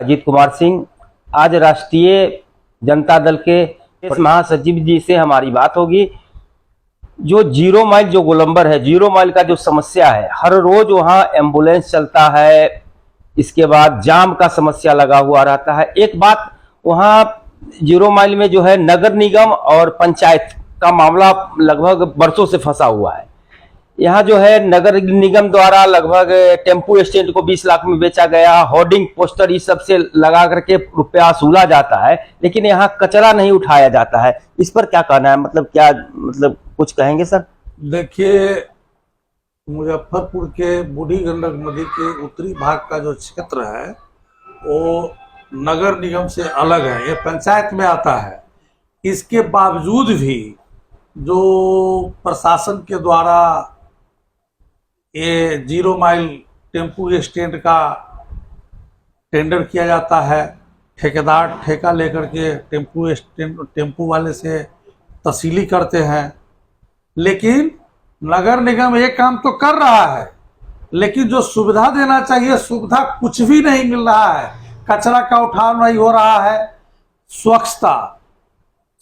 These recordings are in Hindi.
अजीत कुमार सिंह। आज राष्ट्रीय जनता दल के महासचिव जी से हमारी बात होगी। जो 0 माइल जो गोलंबर है, 0 माइल का जो समस्या है, हर रोज वहां एम्बुलेंस चलता है, इसके बाद जाम का समस्या लगा हुआ रहता है। एक बात वहां 0 माइल में जो है नगर निगम और पंचायत का मामला लगभग बरसों से फंसा हुआ है। यहाँ जो है नगर निगम द्वारा लगभग टेम्पू स्टैंड को 20 लाख में बेचा गया, होर्डिंग पोस्टर इस सब से लगा करके रुपया वसूला जाता है, लेकिन यहाँ कचरा नहीं उठाया जाता है। इस पर क्या कहना है? मतलब कुछ कहेंगे सर? देखिए, मुजफ्फरपुर के बूढ़ी गंडक नदी के उत्तरी भाग का जो क्षेत्र है वो नगर निगम से अलग है, ये पंचायत में आता है। इसके बावजूद भी जो प्रशासन के द्वारा ये 0 माइल टेम्पू स्टैंड का टेंडर किया जाता है, ठेकेदार ठेका लेकर के टेम्पू वाले से तसीली करते हैं, लेकिन नगर निगम एक काम तो कर रहा है, लेकिन जो सुविधा देना चाहिए सुविधा कुछ भी नहीं मिल रहा है। कचरा का उठाव नहीं हो रहा है, स्वच्छता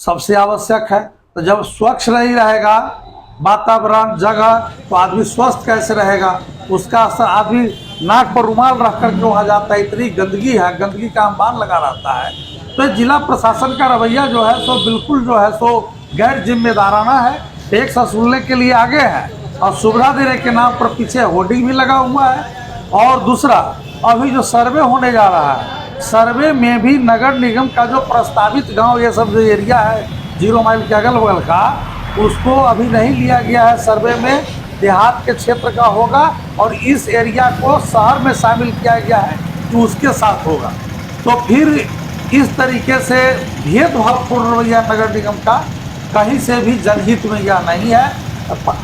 सबसे आवश्यक है। तो जब स्वच्छ नहीं रहेगा वातावरण जगह, तो आदमी स्वस्थ कैसे रहेगा? उसका असर आदमी नाक पर रुमाल रख करके वहाँ जाता है, इतनी गंदगी है, गंदगी का अंबार लगा रहता है। तो जिला प्रशासन का रवैया जो है सो बिल्कुल जो है सो गैर जिम्मेदाराना है। टैक्स वसूलने के लिए आगे है और सुविधा देने के नाम पर पीछे होर्डिंग भी लगा हुआ है। और दूसरा, अभी जो सर्वे होने जा रहा है, सर्वे में भी नगर निगम का जो प्रस्तावित गांव ये सब जो एरिया है 0 माइल के अगल बगल का, उसको अभी नहीं लिया गया है सर्वे में। देहात के क्षेत्र का होगा और इस एरिया को शहर में शामिल किया गया है तो उसके साथ होगा। तो फिर इस तरीके से भेदभावपूर्ण रवैया नगर निगम का कहीं से भी जनहित में यह नहीं है।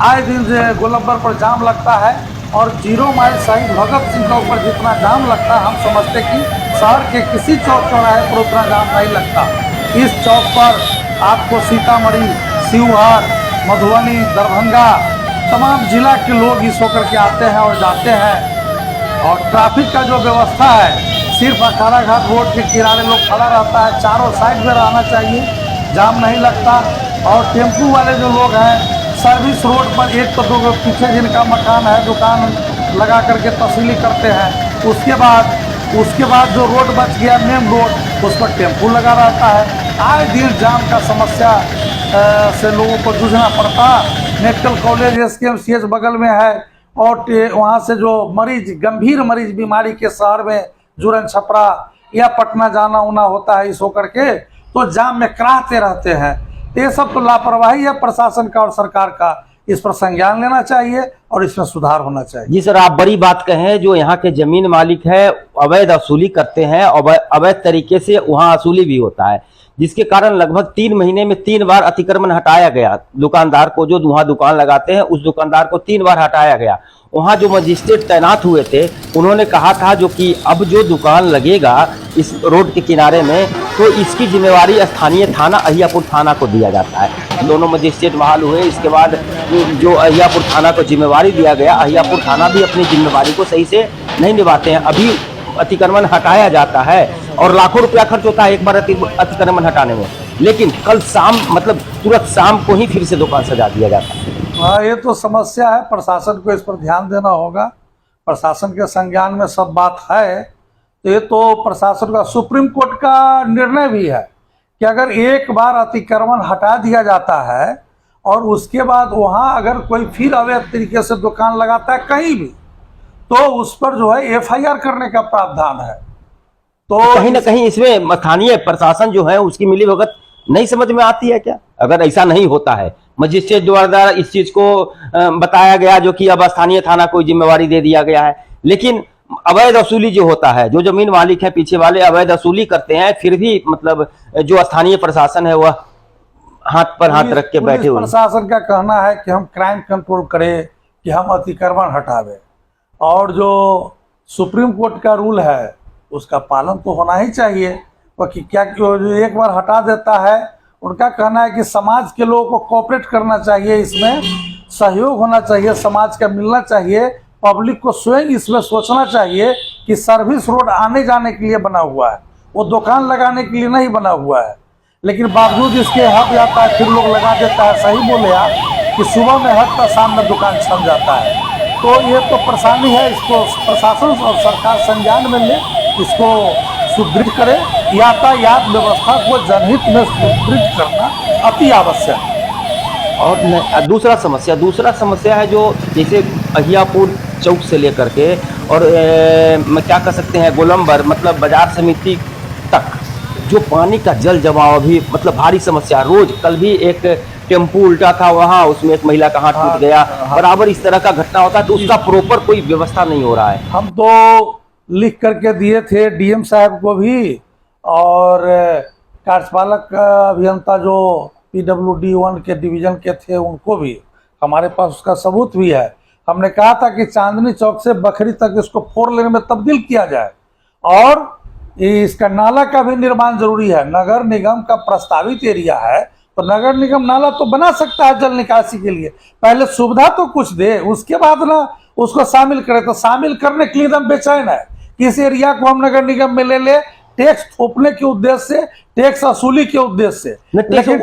आए दिन गोलंबर पर जाम लगता है और 0 माइल शहीद भगत सिंह चौक पर जितना जाम लगता है, हम समझते कि शहर के किसी चौक चौराहे पर उतना जाम नहीं लगता। इस चौक पर आपको सीतामढ़ी, शिवहर, मधुबनी, दरभंगा तमाम जिला के लोग इस होकर के आते हैं और जाते हैं। और ट्रैफिक का जो व्यवस्था है, सिर्फ अखाड़ा घाट रोड के किनारे लोग खड़ा रहता है, चारों साइड में रहना चाहिए, जाम नहीं लगता। और टेम्पू वाले जो लोग हैं सर्विस रोड पर एक तो 2 पीछे जिनका मकान है दुकान लगा करके तसीली करते हैं। उसके बाद जो रोड बच गया मेन रोड, उस पर टेम्पू लगा रहता है। आए दिन जाम का समस्या से लोगों को जूझना पड़ता। मेडिकल कॉलेज SKMCH बगल में है और वहाँ से जो मरीज, गंभीर मरीज बीमारी के शहर में जुरन छपरा या पटना जाना उना होता है, इस होकर के तो जाम में कराहते रहते हैं। ये सब तो लापरवाही है प्रशासन का और सरकार का। इस पर संज्ञान लेना चाहिए और इसमें सुधार होना चाहिए। जी सर, आप बड़ी बात कहें। जो यहाँ के जमीन मालिक है अवैध वसूली करते हैं, अवैध तरीके से वहाँ वसूली भी होता है, जिसके कारण लगभग 3 महीने में 3 बार अतिक्रमण हटाया गया। दुकानदार को, जो वहाँ दुकान लगाते हैं, उस दुकानदार को 3 बार हटाया गया। वहाँ जो मजिस्ट्रेट तैनात हुए थे, उन्होंने कहा था जो कि अब जो दुकान लगेगा इस रोड के किनारे में, तो इसकी जिम्मेवारी स्थानीय थाना अहियापुर थाना को दिया जाता है। दोनों मजिस्ट्रेट बहाल हुए। इसके बाद जो अहियापुर थाना को जिम्मेवारी दिया गया, अहियापुर थाना भी अपनी जिम्मेवारी को सही से नहीं निभाते हैं। अभी अतिक्रमण हटाया जाता है और लाखों रुपया खर्च होता है एक बार अतिक्रमण हटाने में, लेकिन कल शाम, मतलब तुरंत शाम को ही फिर से दुकान सजा दिया जाता है। हाँ, ये तो समस्या है। प्रशासन को इस पर ध्यान देना होगा। प्रशासन के संज्ञान में सब बात है। तो ये तो प्रशासन का, सुप्रीम कोर्ट का निर्णय भी है कि अगर एक बार अतिक्रमण हटा दिया जाता है और उसके बाद वहाँ अगर कोई फिर अवैध तरीके से दुकान लगाता है कहीं भी, तो उस पर जो है FIR करने का प्रावधान है। तो कहीं ना कहीं इसमें स्थानीय प्रशासन जो है उसकी मिलीभगत नहीं समझ में आती है क्या? अगर ऐसा नहीं होता है, मजिस्ट्रेट द्वारा इस चीज को बताया गया जो कि अब स्थानीय थाना को जिम्मेवारी दे दिया गया है, लेकिन अवैध वसूली जो होता है, जो जमीन मालिक है पीछे वाले अवैध वसूली करते हैं, फिर भी मतलब जो स्थानीय प्रशासन है वह हाथ पर हाथ रख के बैठे हुए। प्रशासन का कहना है कि हम क्राइम कंट्रोल करें, कि हम अतिक्रमण हटावे, और जो सुप्रीम कोर्ट का रूल है उसका पालन तो होना ही चाहिए। कि क्या जो एक बार हटा देता है, उनका कहना है कि समाज के लोगों को कोऑपरेट करना चाहिए, इसमें सहयोग होना चाहिए, समाज का मिलना चाहिए, पब्लिक को स्वयं इसमें सोचना चाहिए कि सर्विस रोड आने जाने के लिए बना हुआ है, वो दुकान लगाने के लिए नहीं बना हुआ है। लेकिन बावजूद इसके हट जाता है, फिर लोग लगा देता है। सही बोले आप कि सुबह में हटता शाम में दुकान छन जाता है। तो ये तो परेशानी है, इसको प्रशासन और सरकार संज्ञान में ले, इसको सुदृढ़ करे। यातायात व्यवस्था को जनहित में सुदृढ़ करना अति आवश्यक है। और दूसरा समस्या है जो जैसे अहियापुर चौक से लेकर के और मैं क्या कह सकते हैं गोलंबर मतलब बाजार समिति तक जो पानी का जल जमाव भी मतलब भारी समस्या। रोज कल भी एक टेम्पू उल्टा था, वहाँ उसमें एक महिला का हाथ टूट गया। बराबर इस तरह का घटना होता है, तो उसका प्रॉपर कोई व्यवस्था नहीं हो रहा है। हम तो लिख करके दिए थे डीएम साहब को भी और कार्यपालक अभियंता जो PWD1 के डिवीजन के थे उनको भी, हमारे पास उसका सबूत भी है। हमने कहा था कि चांदनी चौक से बखरी तक इसको 4 लेन में तब्दील किया जाए और इसका नाला का भी निर्माण जरूरी है। नगर निगम का प्रस्तावित एरिया है तो नगर निगम नाला तो बना सकता है जल निकासी के लिए, पहले सुविधा तो कुछ दे, उसके बाद ना उसको शामिल करे। तो शामिल करने के लिए एकदम बेचैन है कि इस एरिया को हम नगर निगम में ले टैक्स थोपने के उद्देश्य से, टैक्स वसूली के उद्देश्य से। लेकिन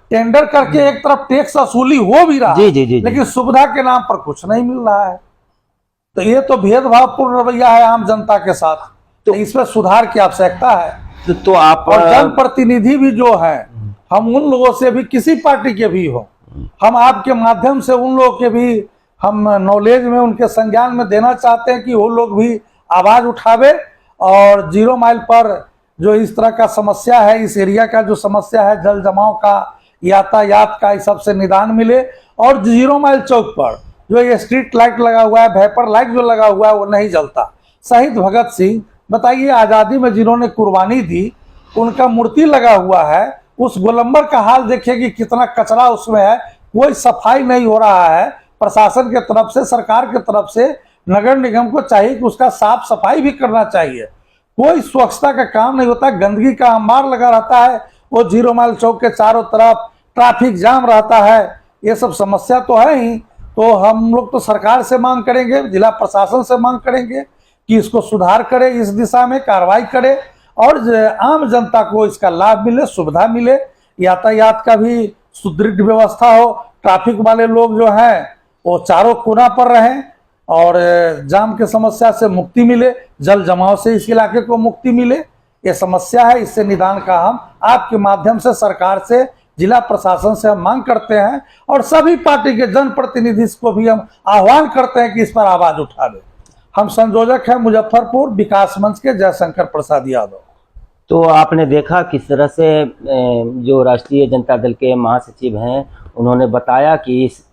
टेंडर करके एक तरफ टैक्स वसूली हो भी रहा है, लेकिन सुविधा के नाम पर कुछ नहीं मिल रहा है। तो ये तो भेदभावपूर्ण रवैया है आम जनता के साथ। तो इसमें सुधार की आवश्यकता है। तो आप और जनप्रतिनिधि भी जो है, हम उन लोगों से भी, किसी पार्टी के भी हो, हम आपके माध्यम से उन लोगों के भी हम नॉलेज में, उनके संज्ञान में देना चाहते हैं कि वो लोग भी आवाज उठावे और 0 माइल पर जो इस तरह का समस्या है, इस एरिया का जो समस्या है जल जमाव का, यातायात का, इस सबसे निदान मिले। और 0 माइल चौक पर जो ये स्ट्रीट लाइट लगा हुआ है, वेपर लाइट जो लगा हुआ है वो नहीं जलता। शहीद भगत सिंह, बताइए आज़ादी में जिन्होंने कुर्बानी दी, उनका मूर्ति लगा हुआ है, उस गोलंबर का हाल देखिए कि कितना कचरा उसमें है, कोई सफाई नहीं हो रहा है। प्रशासन के तरफ से, सरकार के तरफ से नगर निगम को चाहिए कि उसका साफ सफाई भी करना चाहिए। कोई स्वच्छता का काम नहीं होता, गंदगी का अंबार लगा रहता है। वो 0 माइल चौक के चारों तरफ ट्रैफिक जाम रहता है। ये सब समस्या तो है ही। तो हम लोग तो सरकार से मांग करेंगे, जिला प्रशासन से मांग करेंगे कि इसको सुधार करे, इस दिशा में कार्रवाई करे और आम जनता को इसका लाभ मिले, सुविधा मिले, यातायात का भी सुदृढ़ व्यवस्था हो, ट्रैफिक वाले लोग जो हैं वो चारों कोना पर रहें और जाम की समस्या से मुक्ति मिले, जल जमाव से इस इलाके को मुक्ति मिले। ये समस्या है, इससे निदान का हम आपके माध्यम से सरकार से, जिला प्रशासन से हम मांग करते हैं और सभी पार्टी के जनप्रतिनिधि को भी हम आह्वान करते हैं कि इस पर आवाज उठावे। हम संयोजक हैं मुजफ्फरपुर विकास मंच के जयशंकर प्रसाद यादव। तो आपने देखा किस तरह से जो राष्ट्रीय जनता दल के महासचिव हैं उन्होंने बताया कि इस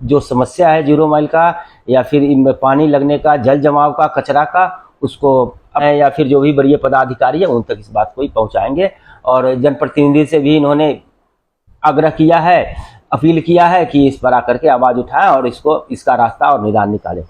जो समस्या है 0 माइल का या फिर पानी लगने का, जल जमाव का, कचरा का, उसको या फिर जो भी बड़े पदाधिकारी है उन तक इस बात को ही पहुंचाएंगे। और जनप्रतिनिधि से भी इन्होंने आग्रह किया है, अपील किया है कि इस पर आकर के आवाज़ उठाएं और इसका रास्ता और निदान निकालें।